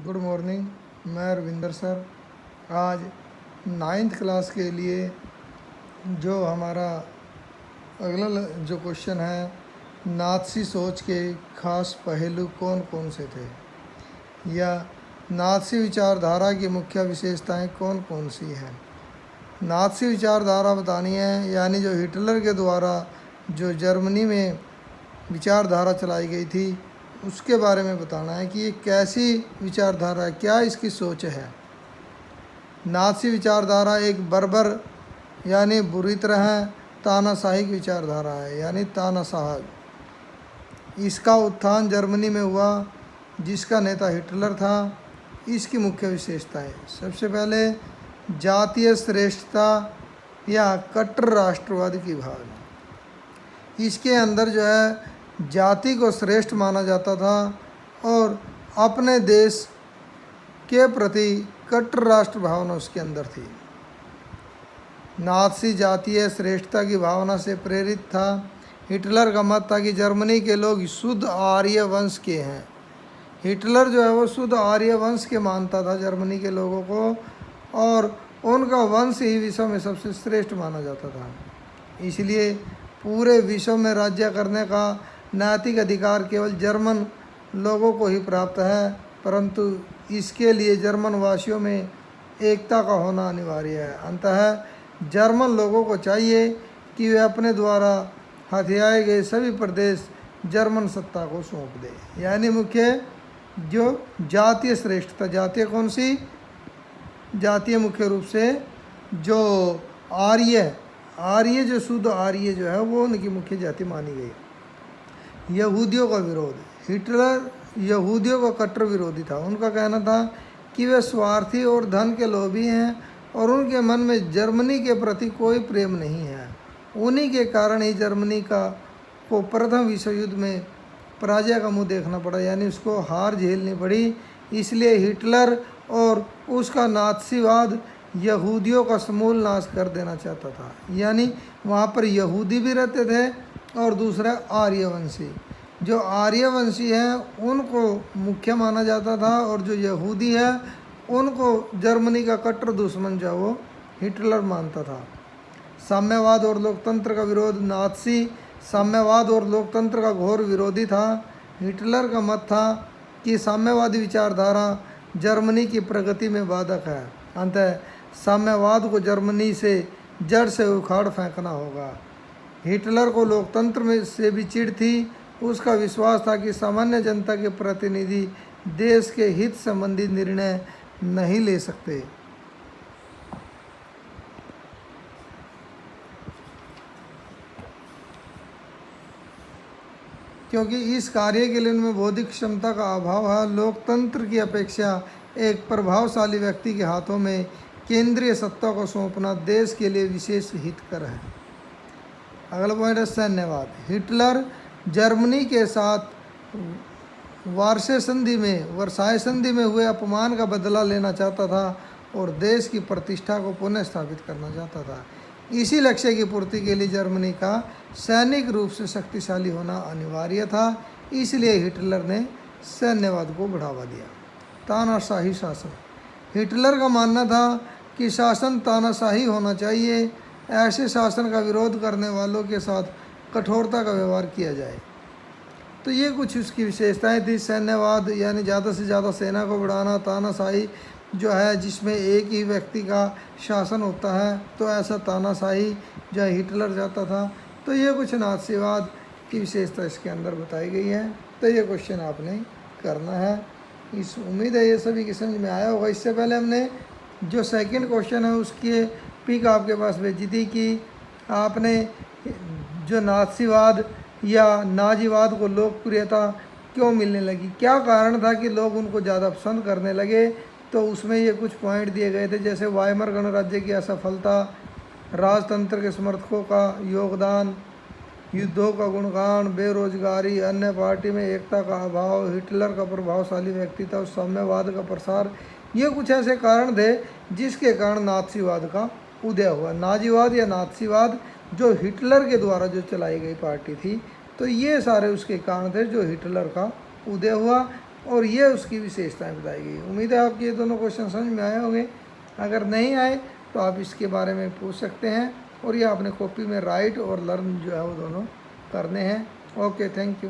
Good morning. मैं Ravinder sir. आज ninth class के लिए जो हमारा अगला जो क्वेश्चन है, नाथसी सोच के खास पहलू कौन कौन से थे, या नाथसी विचारधारा की मुख्य विशेषताएं कौन कौन सी हैं। नाथसी विचारधारा बतानी है, यानी जो हिटलर के द्वारा जो जर्मनी में विचारधारा चलाई गई थी उसके बारे में बताना है कि ये कैसी विचारधारा है, क्या इसकी सोच है। नाथसी विचारधारा एक बर्बर यानी बुरी तरह तानाशाही की विचारधारा है, यानी तानाशाह। इसका उत्थान जर्मनी में हुआ, जिसका नेता हिटलर था। इसकी मुख्य विशेषताएं, सबसे पहले जातीय श्रेष्ठता या कट्टर राष्ट्रवाद की भावना। इसके अंदर जो है जाति को श्रेष्ठ माना जाता था और अपने देश के प्रति कट्टर राष्ट्र भावना उसके अंदर थी। नाथसी जातीय श्रेष्ठता की भावना से प्रेरित था। हिटलर का मत था कि जर्मनी के लोग शुद्ध आर्य वंश के हैं। हिटलर जो है वो शुद्ध आर्य वंश के मानता था जर्मनी के लोगों को, और उनका वंश ही विश्व में सबसे श्रेष्ठ माना जाता था। इसलिए पूरे विश्व में राज्य करने का नैतिक अधिकार केवल जर्मन लोगों को ही प्राप्त है, परंतु इसके लिए जर्मन वासियों में एकता का होना अनिवार्य है। अंततः जर्मन लोगों को चाहिए कि वे अपने द्वारा हथियाए गए सभी प्रदेश जर्मन सत्ता को सौंप दें। यानी मुख्य जो जातीय श्रेष्ठता, जातीय कौन सी? जातीय मुख्य रूप से जो आर्य जो शुद्ध आर्य जो है वो उनकी मुख्य जाति मानी गई। यहूदियों का विरोध। हिटलर यहूदियों का कट्टर विरोधी था। उनका कहना था कि वे स्वार्थी और धन के लोभी हैं और उनके मन में जर्मनी के प्रति कोई प्रेम नहीं है। उन्हीं के कारण ही जर्मनी को प्रथम विश्व युद्ध में पराजय का मुंह देखना पड़ा, यानी उसको हार झेलनी पड़ी। इसलिए हिटलर और उसका नाथसीवाद यहूदियों का समूल नाश कर देना चाहता था। यानी वहाँ पर यहूदी भी रहते थे और दूसरा आर्यवंशी। जो आर्यवंशी हैं उनको मुख्य माना जाता था, और जो यहूदी है उनको जर्मनी का कट्टर दुश्मन जो वो हिटलर मानता था। साम्यवाद और लोकतंत्र का विरोध। नाथसी साम्यवाद और लोकतंत्र का घोर विरोधी था। हिटलर का मत था कि साम्यवादी विचारधारा जर्मनी की प्रगति में बाधक है। अंततः साम्यवाद को जर्मनी से जड़ से उखाड़ फेंकना होगा। हिटलर को लोकतंत्र में से भी चिढ़ थी। उसका विश्वास था कि सामान्य जनता के प्रतिनिधि देश के हित संबंधी निर्णय नहीं ले सकते। क्योंकि इस कार्य के लिए उनमें बौद्धिक क्षमता का अभाव है। लोकतंत्र की अपेक्षा एक प्रभावशाली व्यक्ति के हाथों में केंद्रीय सत्ता को सौंपना देश के लिए विशेष हितकर है। अगला पॉइंट है सैन्यवाद। हिटलर जर्मनी के साथ वर्साय संधि में हुए अपमान का बदला लेना चाहता था और देश की प्रतिष्ठा को पुनः स्थापित करना चाहता था। इसी लक्ष्य की पूर्ति के लिए जर्मनी का सैनिक रूप से शक्तिशाली होना अनिवार्य था। इसलिए हिटलर ने सैन्यवाद को बढ़ावा दिया। तानाशाही शासन। हिटलर का मानना था कि शासन तानाशाही होना चाहिए। ऐसे शासन का विरोध करने वालों के साथ कठोरता का व्यवहार किया जाए। तो ये कुछ उसकी विशेषताएं थी। सैन्यवाद यानी ज़्यादा से ज़्यादा सेना को बढ़ाना। तानाशाही जो है जिसमें एक ही व्यक्ति का शासन होता है, तो ऐसा तानाशाही जो है हिटलर चाहता था। तो ये कुछ नाथसीवाद की विशेषता इसके अंदर बताई गई है। तो ये क्वेश्चन आपने करना है। इस उम्मीद है ये सभी की समझ में आया होगा। इससे पहले हमने जो सेकंड क्वेश्चन है उसकी पिक आपके पास भेजी थी कि आपने जो नाथसीवाद या नाजीवाद को लोकप्रियता क्यों मिलने लगी, क्या कारण था कि लोग उनको ज़्यादा पसंद करने लगे। तो उसमें ये कुछ पॉइंट दिए गए थे, जैसे वाइमर गणराज्य की असफलता, राजतंत्र के समर्थकों का योगदान, युद्धों का गुणगान, बेरोजगारी, अन्य पार्टी में एकता का अभाव, हिटलर का प्रभावशाली व्यक्तित्व, साम्यवाद का प्रसार। ये कुछ ऐसे कारण थे जिसके कारण नाथसीवाद का उदय हुआ। नाजीवाद या नाथसीवाद जो हिटलर के द्वारा जो चलाई गई पार्टी थी, तो ये सारे उसके कारण थे जो हिटलर का उदय हुआ। और ये उसकी विशेषताएं बताई गई। उम्मीद है आपके ये दोनों क्वेश्चन समझ में आए होंगे। अगर नहीं आए तो आप इसके बारे में पूछ सकते हैं, और ये आपने कॉपी में राइट और लर्न जो है वो दोनों करने हैं। Okay, thank you.